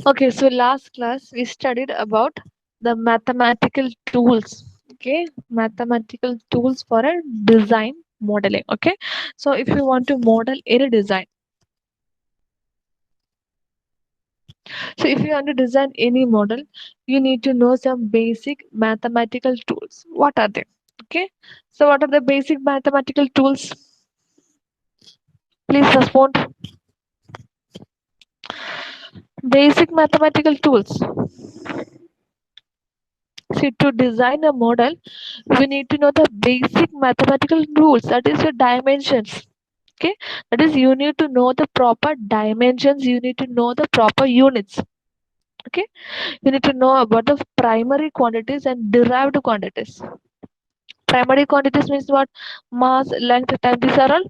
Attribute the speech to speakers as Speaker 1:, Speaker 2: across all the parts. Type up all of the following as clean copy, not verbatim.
Speaker 1: Okay, so last class we studied about the mathematical tools. Okay, mathematical tools for a design modeling. Okay, so if you want to model any design, so if you want to design any model, you need to know some basic mathematical tools. What are they? Okay, so what are the basic mathematical tools? Please respond. Basic mathematical tools. See, to design a model, we need to know the basic mathematical rules. That is your dimensions. Okay, that is you need to know the proper dimensions. You need to know the proper units. Okay, you need to know about the primary quantities and derived quantities. Primary quantities means what? Mass, length, time. These are all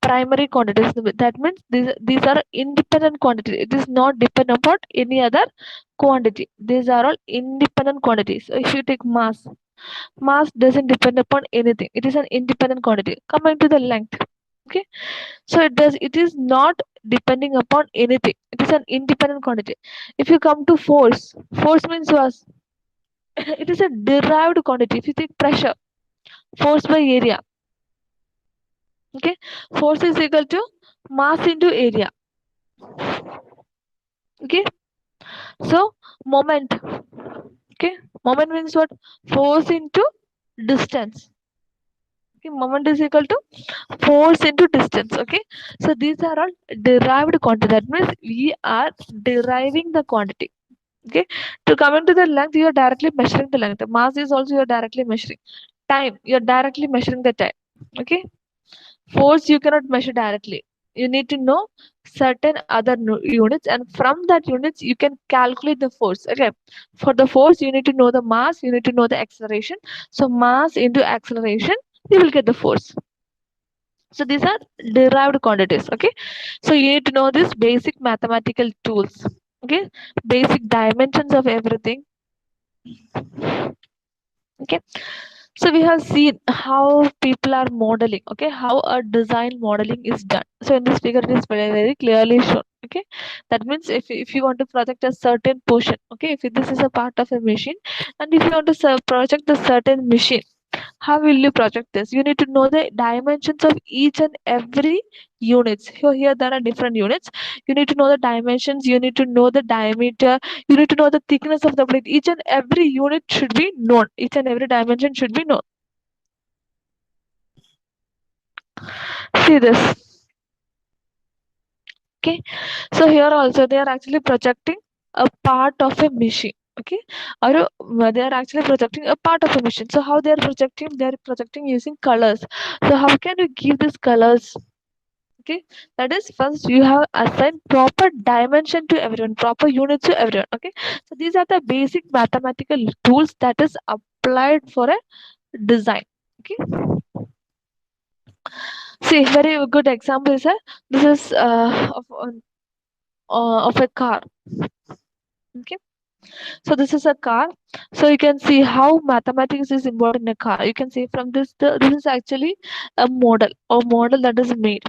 Speaker 1: primary quantities. That means these are independent quantities. It is not dependent upon any other quantity. These are all independent quantities. So if you take mass doesn't depend upon anything. It is an independent quantity. Coming to the length. Okay, so it is not depending upon anything. It is an independent quantity. If you come to force means what? It is a derived quantity. If you take pressure, force by area. Okay, force is equal to mass into area. Okay, so moment. Okay, moment means what? Force into distance. Okay, moment is equal to force into distance. Okay, so these are all derived quantity. That means we are deriving the quantity. Okay, to come into the length, you are directly measuring the length. Mass is also you are directly measuring. Time, you are directly measuring the time. Okay, force you cannot measure directly. You need to know certain other units, and from that units you can calculate the force. Okay, for the force you need to know the mass, you need to know the acceleration. So mass into acceleration, you will get the force. So these are derived quantities. Okay, so you need to know this basic mathematical tools. Okay, basic dimensions of everything. Okay, so we have seen how people are modeling. Okay, how a design modeling is done. So in this figure it is very clearly shown. Okay, that means if you want to project a certain portion, okay, if this is a part of a machine, and if you want to project the certain machine, how will you project this? You need to know the dimensions of each and every units. Here there are different units. You need to know the dimensions, you need to know the diameter, you need to know the thickness of the plate. Each and every unit should be known. Each and every dimension should be known. See this. Okay, so here also they are actually projecting a part of a machine. Okay, or they are actually projecting a part of a machine. So how they are projecting? They are projecting using colors. So how can you give these colors? Okay, that is first you have assigned proper dimension to everyone, proper units to everyone. Okay, so these are the basic mathematical tools that is applied for a design. Okay, see, very good example is this is of a car. Okay, so this is a car. So you can see how mathematics is involved in a car. You can see from this this is actually a model that is made.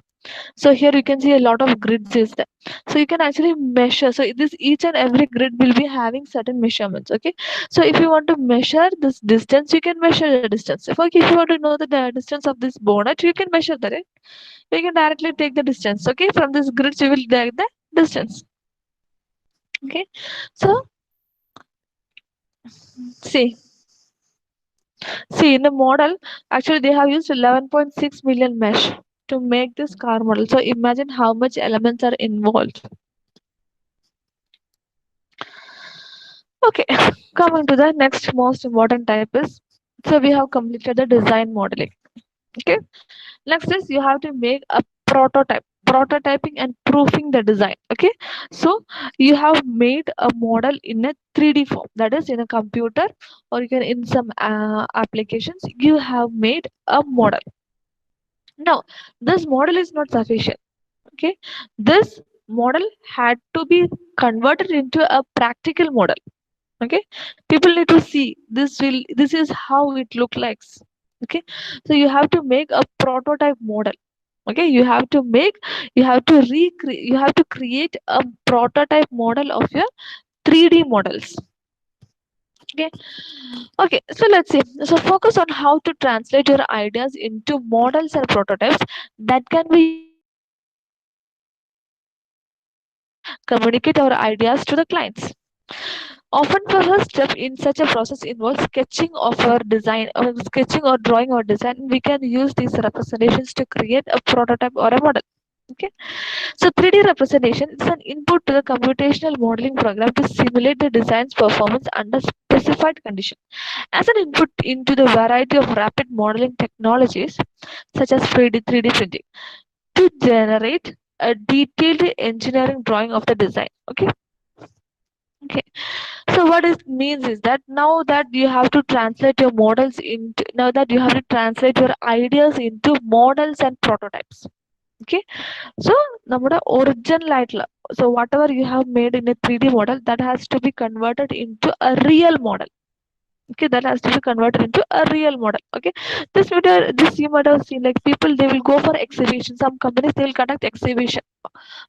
Speaker 1: So here you can see a lot of grids is there. So you can actually measure. So this each and every grid will be having certain measurements. Okay, so if you want to measure this distance, you can measure the distance. If you want to know the distance of this bonnet, you can measure that. Right? You can directly take the distance. Okay, from this grids you will get the distance. Okay, so see see in the model, actually they have used 11.6 million mesh to make this car model. So imagine how much elements are involved. Okay, coming to the next most important type is, so we have completed the design modeling. Okay, next is you have to make a prototyping and proofing the design. Okay, so you have made a model in a 3D form, that is in a computer, or you can in some applications you have made a model. Now this model is not sufficient. Okay, this model had to be converted into a practical model. Okay, people need to see this is how it look like. Okay, so you have to make a prototype model. Okay, you have to recreate, you have to create a prototype model of your 3D models. Okay, okay, so let's see. So focus on how to translate your ideas into models and prototypes that can be used to communicate our ideas to the clients. Often, the first step in such a process involves sketching of our design, or sketching or drawing our design. We can use these representations to create a prototype or a model. Okay, so 3D representation is an input to the computational modeling program to simulate the design's performance under specified conditions. As an input into the variety of rapid modeling technologies such as 3D printing to generate a detailed engineering drawing of the design. Okay, okay. So what it means is that now that you have to translate your models into, now that you have to translate your ideas into models and prototypes. Okay, so നമ്മുടെ original ആയിട്ടുള്ള, so whatever you have made in a 3D model, that has to be converted into a real model. Okay, that has to be converted into a real model. Okay, this you might have seen, like people they will go for exhibition. Some companies they will conduct exhibition.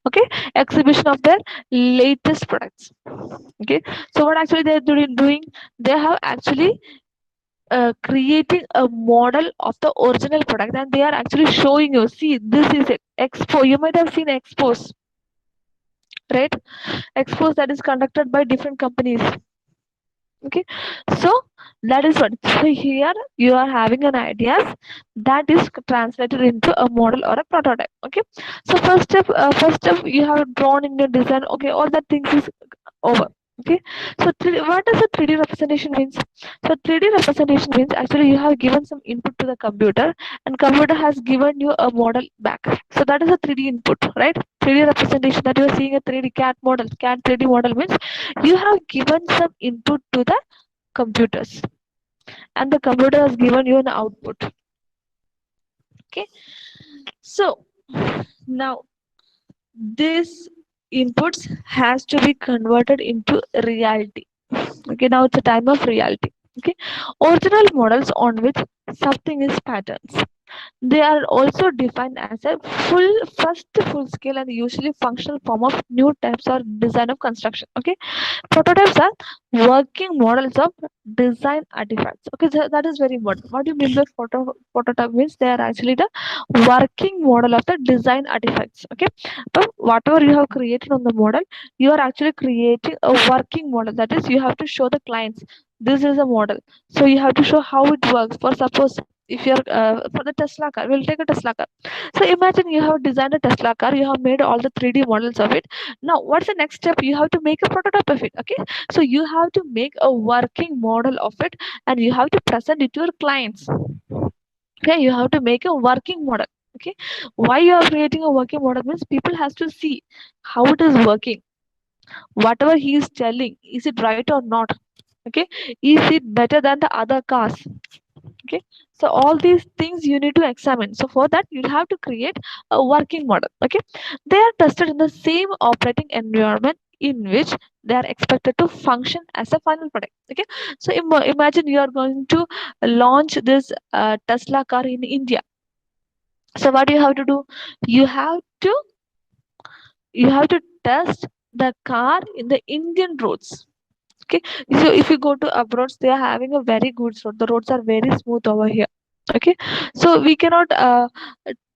Speaker 1: Okay, exhibition of their latest products. Okay, so what actually they're doing, they have actually creating a model of the original product, and they are actually showing you, see, this is it. Expo, you might have seen expos, right? Expos that is conducted by different companies. Okay, so that is what, so here you are having an idea that is translated into a model or a prototype. Okay, so first step you have drawn in your design. Okay, all that things is over. Okay, so what does a 3D representation means? So 3D representation means actually you have given some input to the computer, and computer has given you a model back. So that is a 3D input, right? 3D representation, that you are seeing a 3D CAD model. CAD 3D model means you have given some input to the computers, and the computer has given you an output. Okay, so now this inputs has to be converted into reality. Okay, now it's a time of reality. Okay, original models on which something is patterns, they are also defined as a full scale and usually functional form of new types or design of construction. Okay, prototypes are working models of design artifacts. Okay, so that is very important. What do you mean by prototype means they are actually the working model of the design artifacts. Okay, but whatever you have created on the model, you are actually creating a working model. That is, you have to show the clients this is a model. So you have to show how it works. For suppose if you're for the Tesla car, we'll take a Tesla car. So imagine you have designed a Tesla car, you have made all the 3D models of it. Now what's the next step? You have to make a prototype of it. Okay, so you have to make a working model of it, and you have to present it to your clients. Okay, you have to make a working model. Okay, why you are creating a working model means people has to see how it is working. Whatever he is telling, is it right or not? Okay, is it better than the other cars? Okay, so all these things you need to examine. So for that you have to create a working model. Okay, they are tested in the same operating environment in which they are expected to function as a final product. Okay, so imagine you are going to launch this Tesla car in India. So what do you have to do? You have to you have to test the car in the Indian roads. Okay, so if you go to abroad, they are having a very good road. The roads are very smooth over here. Okay, so we cannot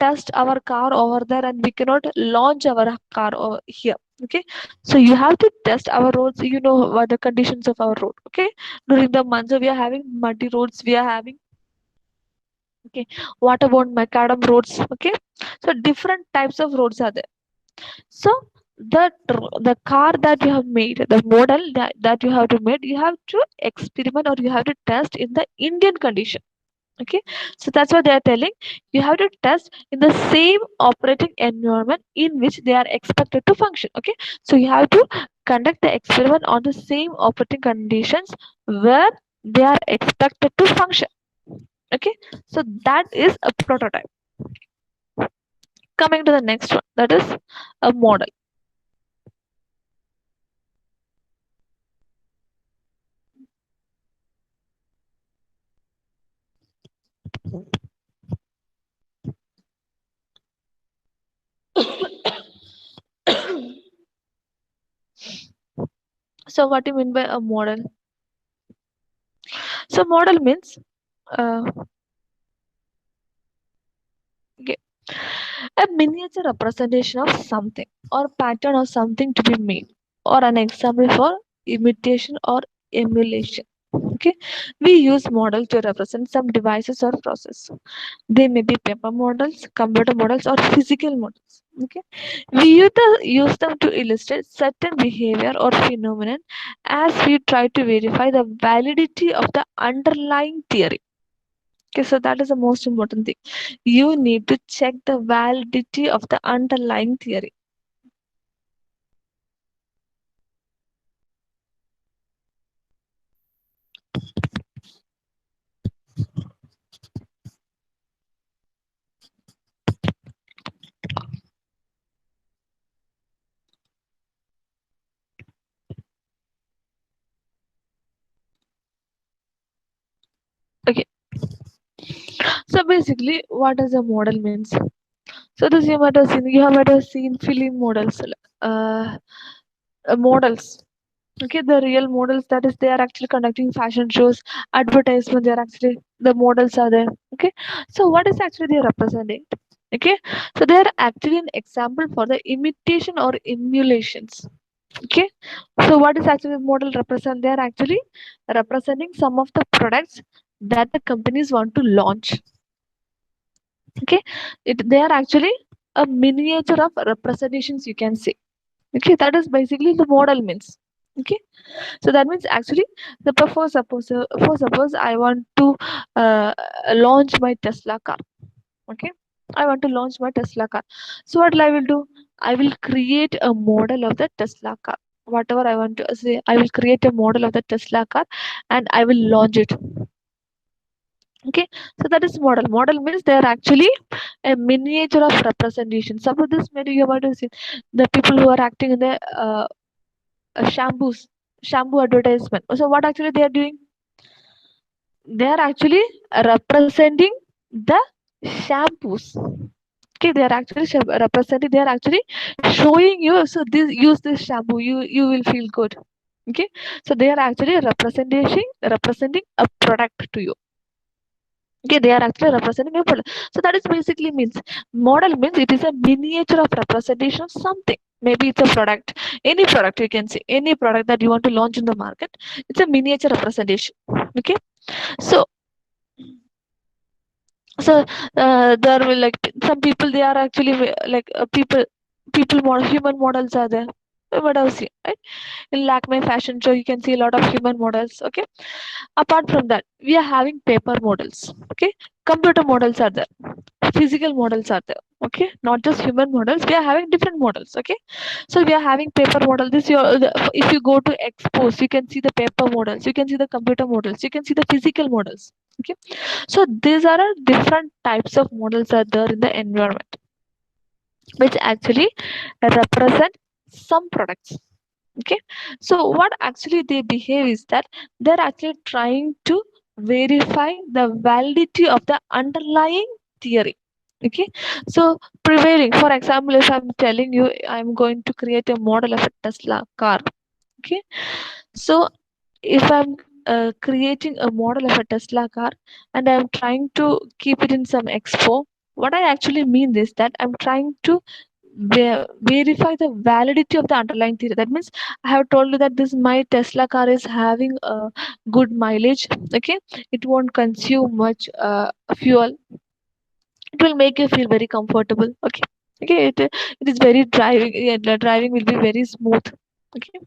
Speaker 1: test our car over there, and we cannot launch our car over here. Okay, so you have to test our roads. You know what the conditions of our road. Okay, during the months we are having muddy roads, we are having, okay, what about macadam roads? Okay, so different types of roads are there. So the car that you have made, the model that you have to make, you have to experiment or you have to test in the Indian condition. Okay, so that's what they are telling. You have to test in the same operating environment in which they are expected to function. Okay, so you have to conduct the experiment on the same operating conditions where they are expected to function. Okay, so that is a prototype. Coming to the next one, that is a model. So what do you mean by a model? So model means uh, okay, a miniature representation of something or pattern or something to be made, or an example for imitation or emulation. Okay, we use model to represent some devices or process. They may be paper models, computer models, or physical models. Okay, we use them to illustrate certain behavior or phenomenon as we try to verify the validity of the underlying theory. Okay, so that is the most important thing. You need to check the validity of the underlying theory. Okay, so basically, what does a model means? So this you might have seen film models, uh, models. Okay, the real models, that is, they are actually conducting fashion shows, advertisement. They are actually the models are there. Okay, so what is actually they representing? Okay, so they are actually an example for the imitation or emulations. Okay, so what is actually the model represent? They are actually representing some of the products that the companies want to launch. Okay, they are actually a miniature of representations, you can say. Okay, that is basically the model means. Okay, so that means actually the for suppose I want to uh, launch my Tesla car. Okay, I want to launch my Tesla car. So what I will do, I will create a model of the Tesla car. Whatever I want to say, I will create a model of the Tesla car and I will launch it. Okay, so that is model means they are actually a miniature of representation. Suppose this, maybe you want to see the people who are acting in the shampoo advertisement. So what actually they are doing, they are actually representing the shampoos. Okay, they are actually representing, they are actually showing you, so this, use this shampoo, you will feel good. Okay, so they are actually representing a product to you. Okay, they are actually representing a product. So that is basically means model means it is a miniature of representation of something. Maybe it's a product, any product, you can say any product that you want to launch in the market. It's a miniature representation. Okay, so so there will like some people, they are actually like people model, human models are there. What I was saying, right? In Lakme fashion show, you can see a lot of human models. Okay, apart from that, we are having paper models. Okay, computer models are there, physical models are there. Okay, not just human models, we are having different models. Okay, so we are having paper model. If you go to expos, you can see the paper models, you can see the computer models, you can see the physical models. Okay, so these are different types of models are there in the environment, which actually represent some products. Okay, so what actually they behave is that they're actually trying to verify the validity of the underlying theory. Okay, so prevailing, for example, if I'm telling you I'm going to create a model of a Tesla car. Okay, so if I'm creating a model of a Tesla car and I'm trying to keep it in some expo, what I actually mean is that I'm trying to verify the validity of the underlying theory. That means I have told you that this my Tesla car is having a good mileage. Okay, it won't consume much fuel. It will make you feel very comfortable. Okay, okay, it is very driving. Yeah, the driving will be very smooth. Okay,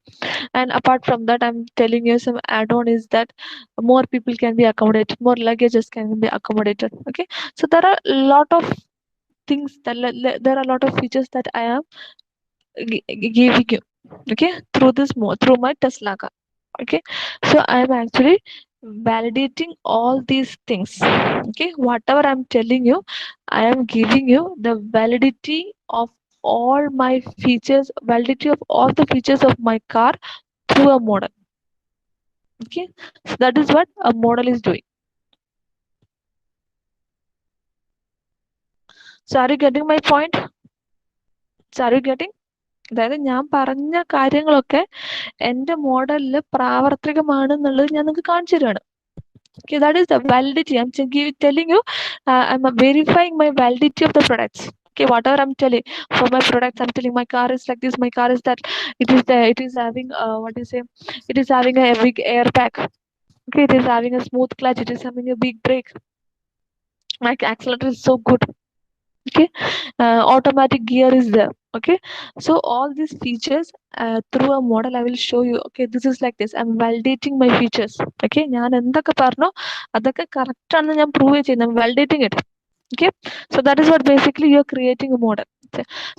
Speaker 1: and apart from that, I'm telling you some add-on is that more people can be accommodated, more luggages can be accommodated. Okay, so there are a lot of things that there are a lot of features that I am giving you. Okay, through through my Tesla car. Okay, so I am actually validating all these things. Okay, whatever I'm telling you, I am giving you the validity of all my features, validity of all the features of my car through a model. Okay, so that is what a model is doing. So are you getting my point? So are you getting? അതായത് ഞാൻ പറഞ്ഞ കാര്യങ്ങളൊക്കെ എൻ്റെ മോഡലിൽ പ്രാവർത്തികമാണെന്നുള്ളത് ഞാൻ നിങ്ങൾക്ക് കാണിച്ചു തരുവാണ്. Okay, that is the validity. I'm telling you, I'm verifying my validity of the products. Okay, whatever I'm telling for my products, I'm telling my car is like this, my car is that. It is having what do you say? It is having a big airbag. Okay, it is having a smooth clutch. It is having a big brake. My accelerator is so good. Okay, automatic gear is there. Okay, so all these features through a model I will show you. Okay, this is like this. I'm validating my features. Okay, ഞാൻ എന്തൊക്കെ പറഞ്ഞോ അതൊക്കെ correct ആണെന്ന് ഞാൻ prove ചെയ്യുന്നത്. I'm validating it. Okay, so that is what basically you're creating a model.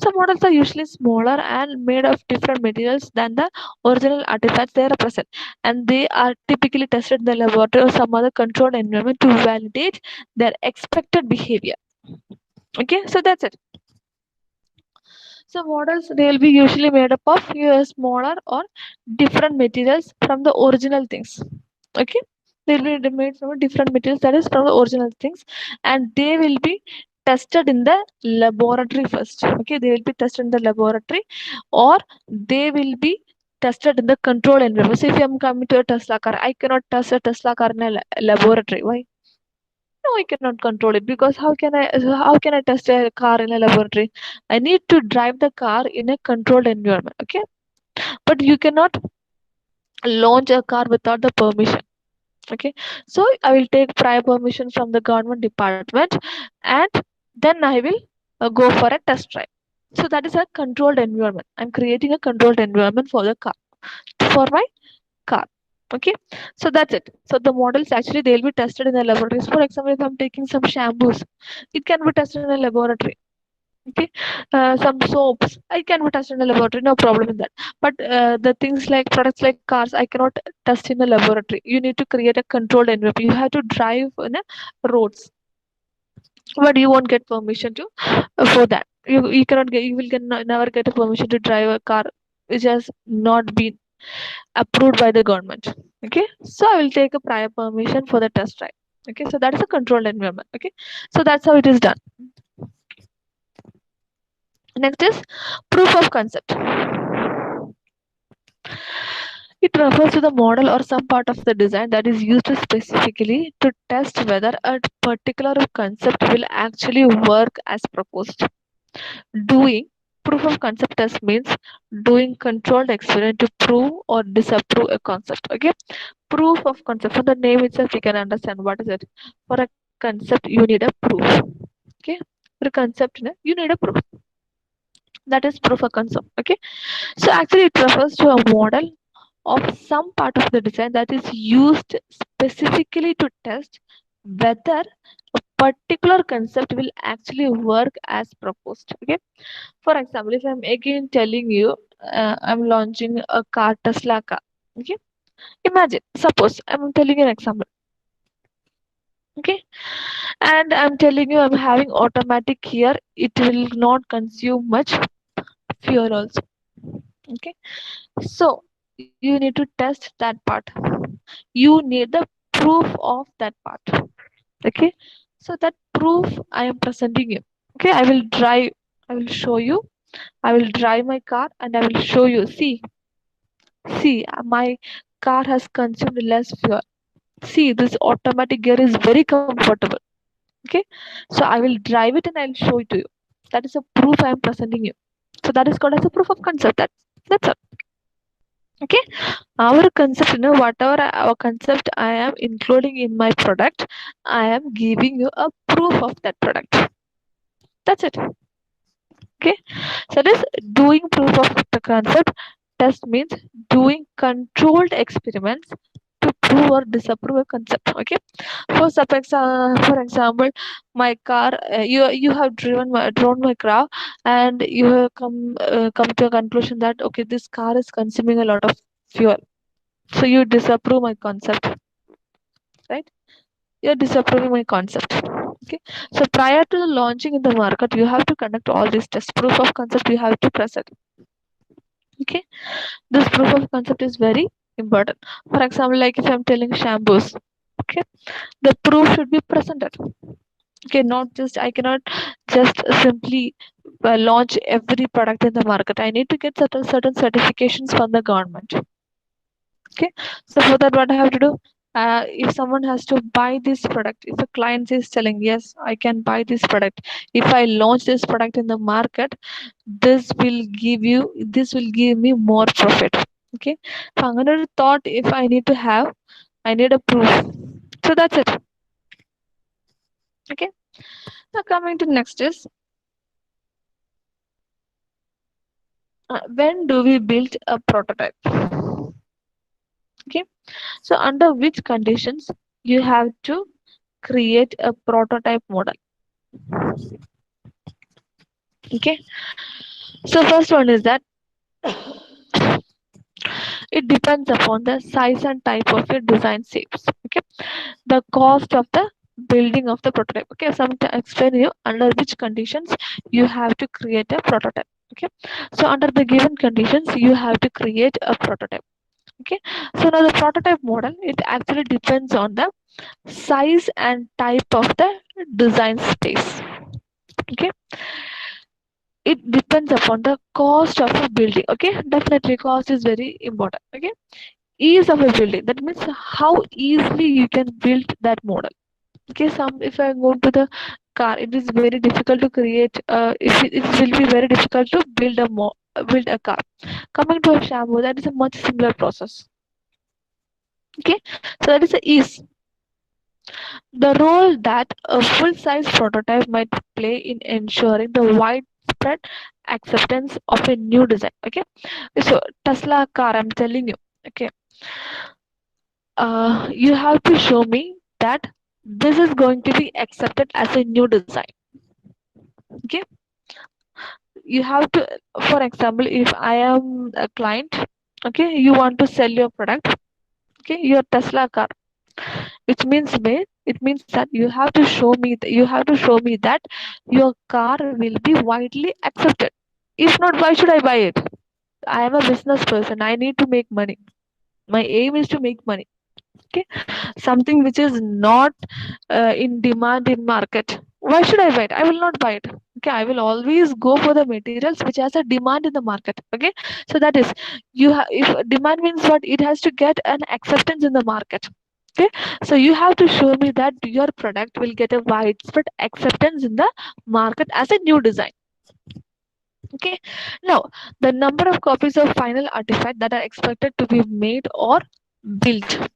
Speaker 1: So models are usually smaller and made of different materials than the original artifacts they represent, and they are typically tested in the laboratory or some other controlled environment to validate their expected behavior. Okay, so that's it. So models, they will be usually made up of smaller or different materials from the original things. Okay, they will be made from different materials, that is from the original things, and they will be tested in the laboratory first. Okay, they will be tested in the laboratory, or they will be tested in the control environment. So if I am coming to a Tesla car, I cannot test a Tesla car in a laboratory. Why? No, I cannot control it, because how can I test a car in a laboratory? I need to drive the car in a controlled environment. Okay, but you cannot launch a car without the permission. Okay, so I will take prior permission from the government department, and then I will go for a test drive. So that is a controlled environment. I'm creating a controlled environment for the car, for my car. Okay, so that's it. So the models actually they'll be tested in the laboratories. For example, if I'm taking some shampoos, it can be tested in a laboratory. Okay, some soaps, I can be tested in a laboratory, no problem in that. But the things like products like cars, I cannot test in a laboratory. You need to create a controlled environment. You have to drive in a roads, but you won't get permission to for that. You cannot get, you will get never get a permission to drive a car which has not been approved by the government. Okay, so I will take a prior permission for the test drive. Okay, so that is a controlled environment. Okay, so that's how it is done. Next is proof of concept. It refers to the model or some part of the design that is used specifically to test whether a particular concept will actually work as proposed. Doing proof of concept test means doing controlled experiment to prove or disapprove a concept. Okay, proof of concept, from the name itself you can understand what is it. For a concept you need a proof. Okay, for a concept you need a proof. That is proof of concept. Okay, so actually it refers to a model of some part of the design that is used specifically to test whether a particular concept will actually work as proposed. Okay, for example, if I'm again telling you I'm launching a car, Tesla car. Okay, imagine, suppose I'm telling you an example. Okay, and I'm telling you I'm having automatic here, it will not consume much fuel also. Okay, so you need to test that part. You need the proof of that part. Okay, so that proof I am presenting you. Okay, I will drive, I will show you, I will drive my car and I will show you. See, my car has consumed less fuel. See, this automatic gear is very comfortable. Okay, so I will drive it and I will show it to you. That is a proof I am presenting you. So that is called as a proof of concept. That's all. Okay, our concept, whatever our concept I am including in my product, I am giving you a proof of that product. That's it. Okay, so this doing proof of the concept test means doing controlled experiments to prove or disapprove a concept. Okay, for example, my car, you have drawn my car, and you have come to a conclusion that okay, this car is consuming a lot of fuel. So you disapprove my concept, right? You're disapproving my concept. Okay. So prior to the launching in the market, you have to conduct all these tests. Proof of concept you have to present. Okay. This proof of concept is very important. For example, like if I'm telling shampoos, okay, the proof should be presented. Okay, not just I cannot just simply launch every product in the market. I need to get certain certifications from the government. Okay, so for that, what I have to do? If someone has to buy this product, if a client is telling yes, I can buy this product. If I launch this product in the market, this will give me more profit. Okay, so another thought, if I need to have, I need a proof. So that's it. Okay, now coming to next is, when do we build a prototype? Okay, so under which conditions you have to create a prototype model? Okay, so first one is that it depends upon the size and type of your design shapes. Okay, the cost of the building of the prototype. Okay, so I'm to explain you under which conditions you have to create a prototype. Okay, so under the given conditions you have to create a prototype. Okay, so now the prototype model, it actually depends on the size and type of the design space. Okay, it depends upon the cost of a building. Okay, definitely cost is very important. Okay, ease of a building, that means how easily you can build that model. Okay, some, if I go to the car, it is very difficult to create, it will be very difficult to build a car. Coming to a shampoo, that is a much similar process. Okay, so that is the ease. The role that a full size prototype might play in ensuring the widespread acceptance of a new design. Okay, so Tesla car, I'm telling you. Okay, you have to show me that this is going to be accepted as a new design. Okay, you have to, for example, if I am a client, okay, you want to sell your product, okay, your Tesla car, which means it means that you have to show me that your car will be widely accepted. If not, why should I buy it? I am a business person, I need to make money. My aim is to make money. Okay, something which is not in demand in market, why should I buy it? I will not buy it. Okay, I will always go for the materials which has a demand in the market. Okay, so that is, if demand means what, it has to get an acceptance in the market. Okay, so you have to show me that your product will get a widespread acceptance in the market as a new design. Okay, now the number of copies of final artifact that are expected to be made or built.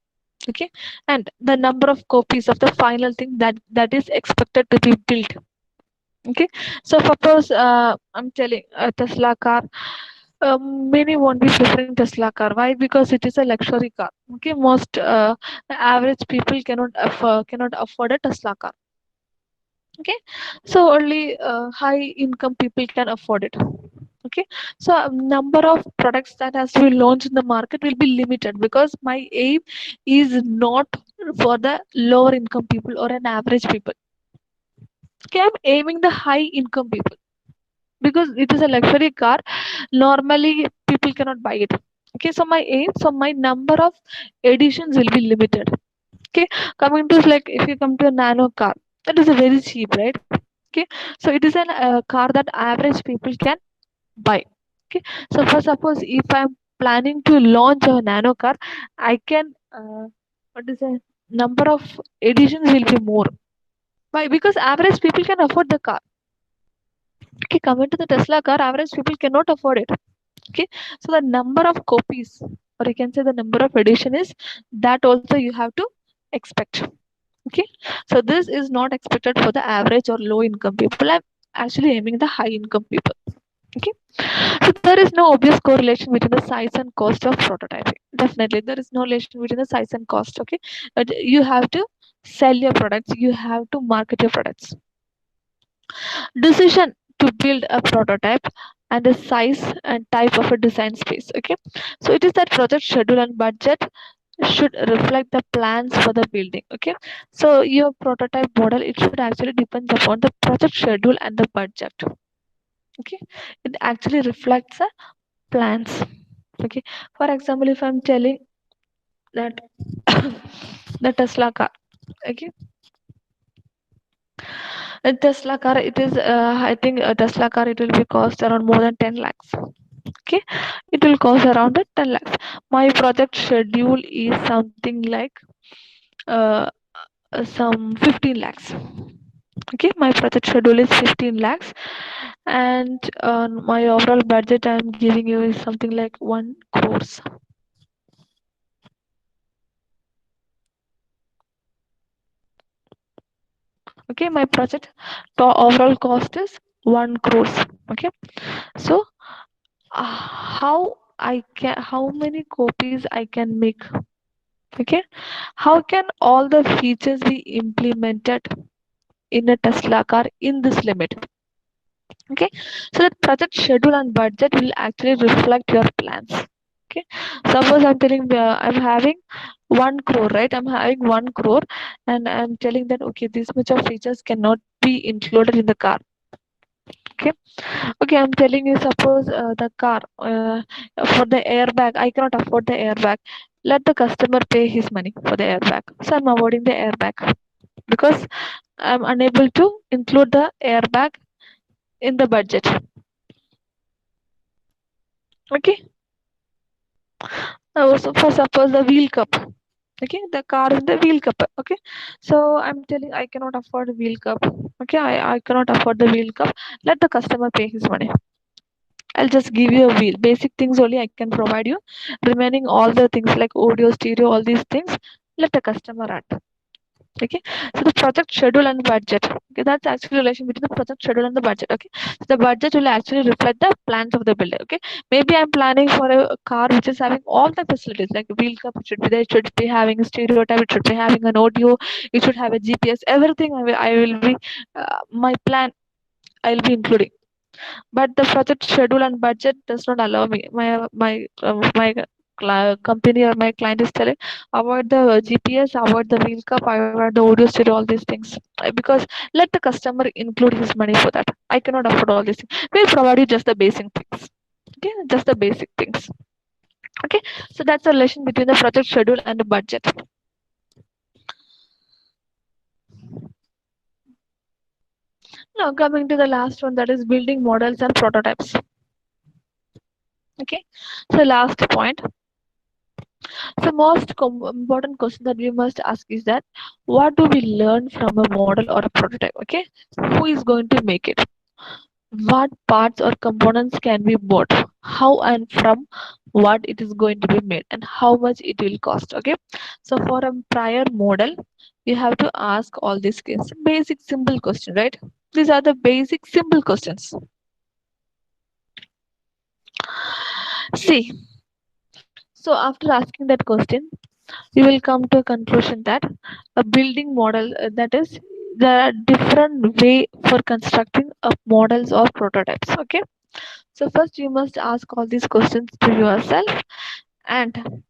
Speaker 1: Okay, and the number of copies of the final thing that is expected to be built. Okay, so suppose I'm telling a Tesla car, many won't be preferring Tesla car. Why? Because it is a luxury car. Okay, most average people cannot afford a Tesla car. Okay, so only high income people can afford it. Okay, so number of products that has to be launched in the market will be limited, because my aim is not for the lower income people or an average people. Okay, I'm aiming the high income people, because it is a luxury car, normally people cannot buy it. Okay, so my number of editions will be limited. Okay, coming to, like, if you come to a nano car, that is a very cheap, right? Okay, so it is an car that average people can buy. Okay, so for suppose if I'm planning to launch a nano car, I can, what is the number of editions will be more. Why? Because average people can afford the car. Okay, coming to the Tesla car, average people cannot afford it. Okay, so the number of copies, or you can say the number of edition, is that also you have to expect. Okay, so this is not expected for the average or low income people. I'm actually aiming the high income people. Okay, so there is no obvious correlation between the size and cost of prototyping. Definitely there is no relation between the size and cost. Okay, but you have to sell your products, you have to market your products. Decision to build a prototype and the size and type of a design space. Okay, so it is that project schedule and budget should reflect the plans for the building. Okay, so your prototype model, it should actually depends upon the project schedule and the budget. Okay, it actually reflects the plans. Okay, for example, if I'm telling that the Tesla car. Okay, A Tesla car, it is, I think a Tesla car, it will be cost around more than 10 lakhs. Okay, it will cost around 10 lakhs. My project schedule is something like uh, some 15 lakhs. Okay, my project schedule is 15 lakhs, and my overall budget I'm giving you is something like 1 crores. Okay, my project overall cost is 1 crores. Okay, so how many copies I can make? Okay, how can all the features be implemented in a Tesla car in this limit? Okay, so that project schedule and budget will actually reflect your plans. Okay, suppose I'm telling I'm having 1 crore, right? I'm having 1 crore, and I'm telling that okay, this much of features cannot be included in the car. Okay, okay, I'm telling you, suppose the car, for the airbag, I cannot afford the airbag. Let the customer pay his money for the airbag. So I'm avoiding the airbag because I'm unable to include the airbag in the budget. Okay. So for suppose the wheel cup. Okay, the car is the wheel cup. Okay, so I'm telling I cannot afford a wheel cup. Okay, I cannot afford the wheel cup. Let the customer pay his money. I'll just give you a wheel. Basic things only I can provide you. Remaining all the things like audio, stereo, all these things, let the customer add. Okay, so the project schedule and budget. Okay, that's actually relation between the project schedule and the budget. Okay, so the budget will actually reflect the plans of the builder. Okay, maybe I'm planning for a car which is having all the facilities like wheel cup, it should be there, it should be having a stereo type, it should be having an audio, it should have a GPS, everything I will be my plan I'll be including. But the project schedule and budget does not allow me. My company or my client is telling avoid the GPS, avoid the wheel cup, avoid the audio stereo, all these things. Because let the customer include his money for that. I cannot afford all these things. We'll provide you just the basic things. Okay, just the basic things. Okay, so that's the relation between the project schedule and the budget. Now coming to the last one, that is building models and prototypes. Okay, so last point. The most important question that we must ask is that what do we learn from a model or a prototype? Okay, who is going to make it? What parts or components can be bought? How and from what it is going to be made, and how much it will cost? Okay, so for a prior model, you have to ask all these questions. Basic, simple question, right? These are the basic, simple questions. See, so after asking that question, you will come to a conclusion that a building model, that is there are different way for constructing models or prototypes. Okay, so first you must ask all these questions to yourself, and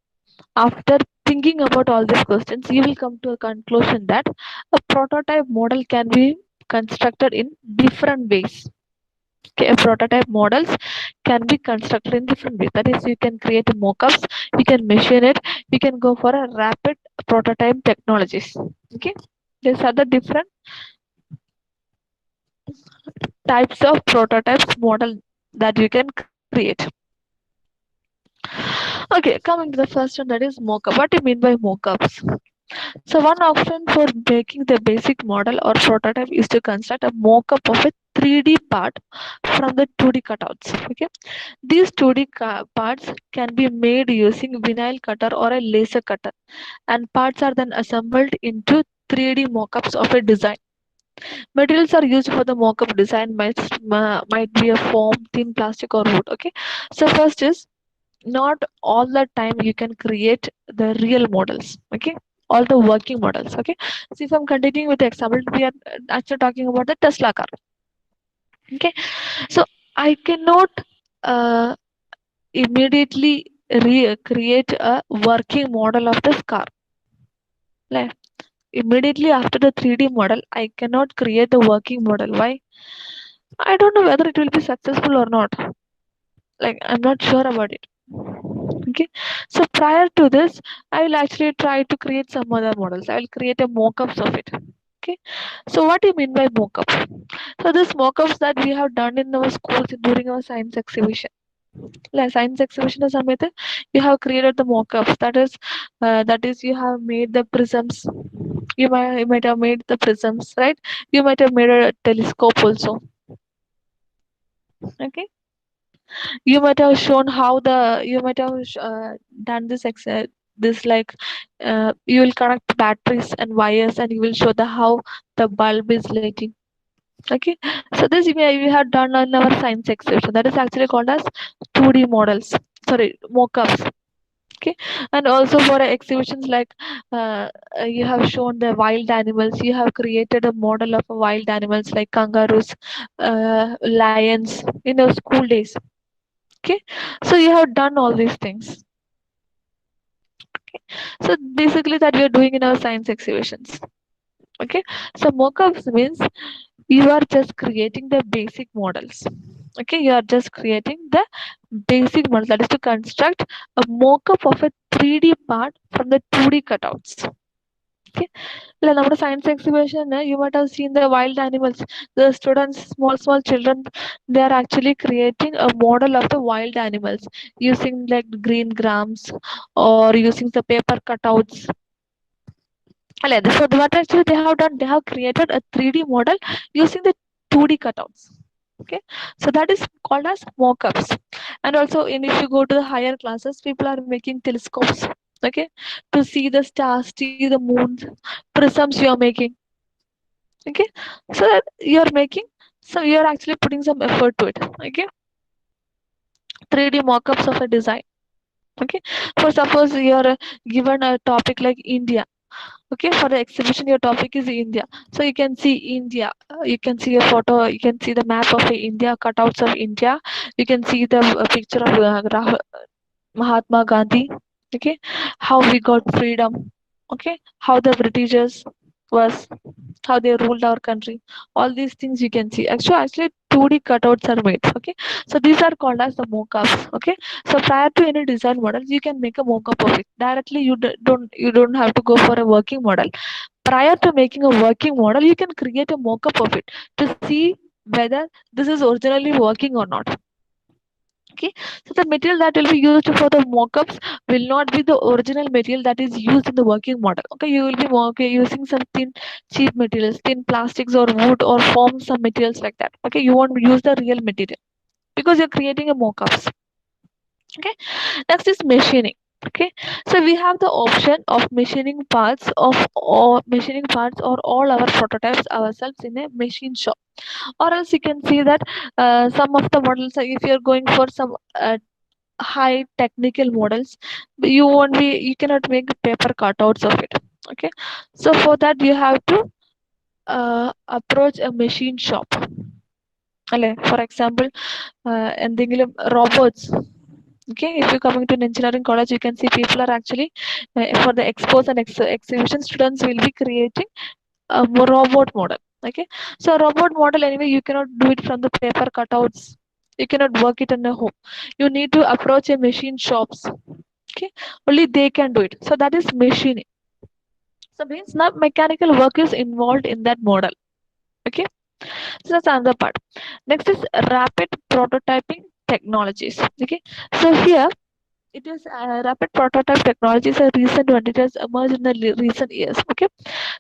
Speaker 1: after thinking about all these questions you will come to a conclusion that a prototype model can be constructed in different ways. Okay, prototype models can be constructed in different ways. That is, you can create mock-ups, you can machine it, you can go for a rapid prototype technologies. Okay, these are the different types of prototypes model that you can create. Okay, coming to the first one, that is mock-up. What do you mean by mock-ups? So one option for making the basic model or prototype is to construct a mock-up of a 3D part from the 2D cutouts. Okay, these 2D parts can be made using vinyl cutter or a laser cutter, and parts are then assembled into 3D mock-ups of a design. Materials are used for the mock-up design might be a foam, thin plastic, or wood. Okay, so first is not all the time you can create the real models. Okay, all the working models. Okay, so if I'm continuing with the example, we are actually talking about the Tesla car. Okay, so I cannot uh, immediately create a working model of this car. Like immediately after the 3D model, I cannot create the working model. Why? I don't know whether it will be successful or not. Like I'm not sure about it. Okay, so prior to this, I will actually try to create some other models. I will create a mock-ups of it. Okay, so what do you mean by mock-up? So these mock-ups that we have done in our schools during our science exhibition. Like science exhibition സമയത്ത് you have created the mock-ups. That is you have made the prisms. You might have made the prisms, right? You might have made a telescope also. Okay, you might have shown how the you might have done this like you will connect batteries and wires and you will show the how the bulb is lighting. Okay, so this we have done in our science exhibition. That is actually called as 2D models. Sorry, mock-ups. Okay, and also for exhibitions like uh, you have shown the wild animals. You have created a model of wild animals like kangaroos, lions in your school days. Okay, so you have done all these things. Okay, so basically that we are doing in our science exhibitions. Okay, so mock-ups means you are just creating the basic models. Okay, you are just creating the basic model, that is to construct a mock-up of a 3D part from the 2D cutouts. Okay, like നമ്മുടെ science exhibition you might have seen the wild animals. The students, small children, they are actually creating a model of the wild animals using like green grams or using the paper cutouts. So what actually they have done, they have created a 3D model using the 2D cutouts. Okay, so that is called as mock-ups. And also if you go to the higher classes, people are making telescopes. Okay, to see the stars, see the moon, prisms you are making. Okay, so that you are making, so you are actually putting some effort to it. Okay, 3D mock-ups of a design. Okay, for suppose you are given a topic like India. Okay, for the exhibition your topic is India, so you can see India. You can see a photo, you can see the map of India, cutouts of India. You can see the picture of Mahatma Gandhi. Okay, how we got freedom. Okay, how the Britishers was, how they ruled our country. All these things you can see. Actually 2D cutouts are made. Okay, so these are called as the mock-ups. Okay, so prior to any design model you can make a mock-up of it directly. You don't have to go for a working model. Prior to making a working model you can create a mock-up of it to see whether this is originally working or not. Okay, so the material that will be used for the mock-ups will not be the original material that is used in the working model. Okay, you will be using some thin cheap materials, thin plastics or wood or form some materials like that. Okay, you won't use the real material because you're creating a mock-ups. Okay, next is machining. Okay, so we have the option of machining parts or all our prototypes ourselves in a machine shop. Or else you can see that some of the models, if you're going for some high technical models, you cannot make paper cutouts of it. Okay, so for that you have to approach a machine shop. For example, എന്തെങ്കിലും robots. Okay, if you're coming to an engineering college you can see people are actually for the expos and exhibition, students will be creating a robot model. Okay, so a robot model anyway you cannot do it from the paper cutouts. You cannot work it in a home. You need to approach a machine shops. Okay, only they can do it, so that is machining. So means now mechanical work is involved in that model. Okay, so that's another part. Next is rapid prototyping technologies. Okay, so here it is rapid prototype technology is a recent one. It has emerged in the recent years. Okay,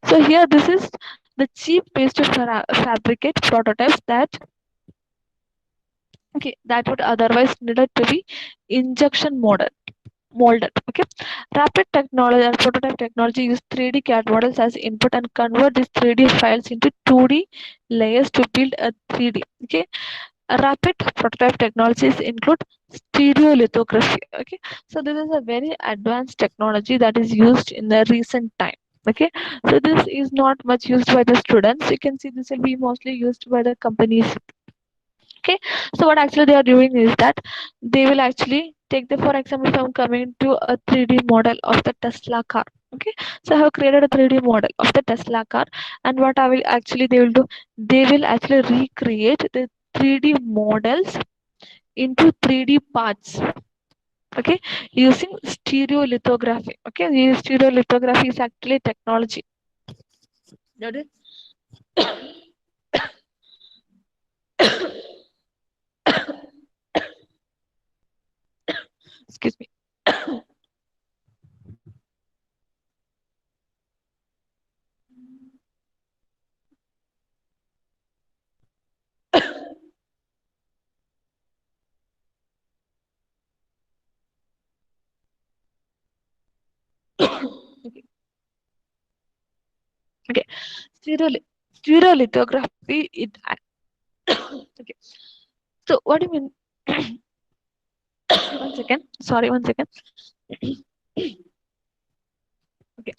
Speaker 1: so here this is the cheap ways to fabricate prototypes that would otherwise needed to be injection molded. Okay, rapid technology and prototype technology use 3D CAD models as input and convert these 3D files into 2D layers to build a 3D. Okay, rapid prototype technologies include stereolithography. Okay, so this is a very advanced technology that is used in the recent time. Okay, so this is not much used by the students. You can see this will be mostly used by the companies. Okay, so what actually they are doing is that they will actually take the, for example, if I'm coming to a 3D model of the Tesla car. Okay, so I have created a 3D model of the Tesla car, and what I will actually they will do, they will actually recreate the 3D models into 3D parts. Okay, using stereolithography. Okay, the stereolithography is actually technology. Got it? Excuse me. Okay. Okay. Stereoli- Stereolithography. Okay. So what do you mean? One second. Sorry, one second. Okay.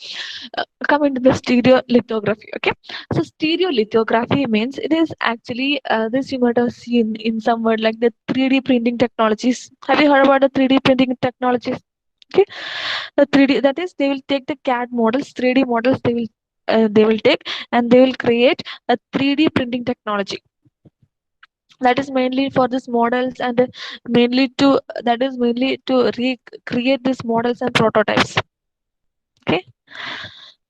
Speaker 1: Come into the stereolithography. Okay. So stereolithography means it is actually this you might have seen in some word like the 3D printing technologies. Have you heard about the 3D printing technologies? Okay. The 3D, that is, they will take the CAD models, 3D models. They will take and they will create a 3D printing technology that is mainly for these models and mainly to that is mainly to recreate these models and prototypes. Okay,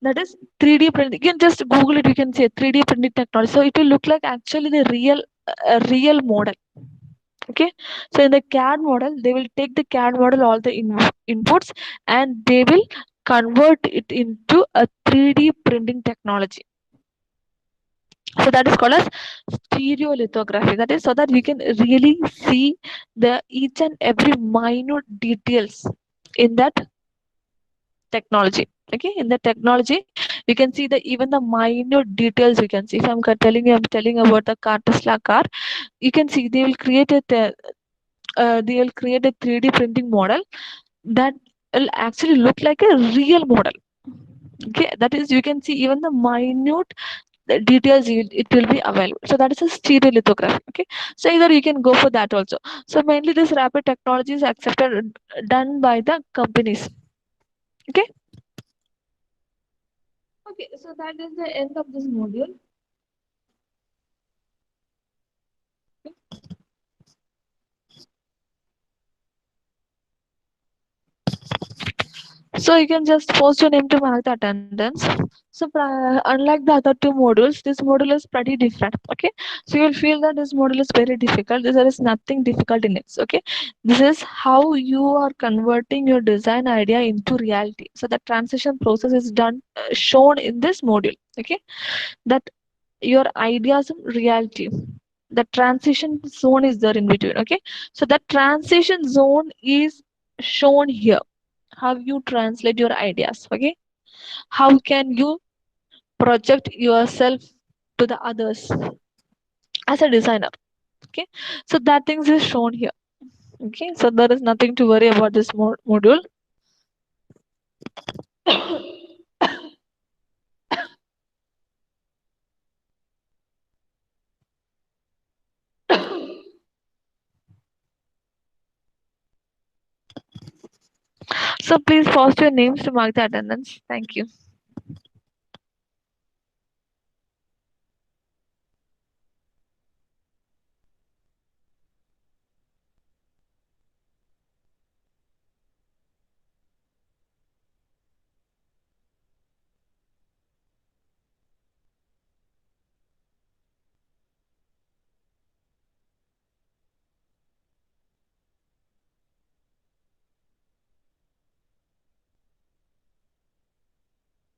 Speaker 1: that is 3D print. You can just google it, you can say 3D printing technology, so it will look like actually the real model. Okay, so in the CAD model they will take the CAD model, all the inputs, and they will convert it into a 3D printing technology. So that is called as stereolithography. That is so that we can really see the each and every minute details in that technology. Okay, in the technology you can see the even the minute details. We can see, if I'm telling about the car, Tesla car, you can see they will create they will create a 3D printing model that will actually look like a real model. Okay, that is, you can see even the minute the details, it will be available. So that is a stereolithography. Okay, so either you can go for that also. So mainly this rapid technology is accepted, done by the companies. Okay. Okay, so that is the end of this module. So you can just post your name to mark the attendance. So unlike the other two modules, this module is pretty different. Okay, so you'll feel that this module is very difficult. There is nothing difficult in it. Okay, this is how you are converting your design idea into reality. So the transition process is done, shown in this module. Okay, that your ideas in reality. The transition zone is there in between. Okay, so the transition zone is shown here, how you translate your ideas. Okay, how can you project yourself to the others as a designer. Okay, so that things is shown here. Okay, so there is nothing to worry about this module. So please post your names to mark the attendance. Thank you.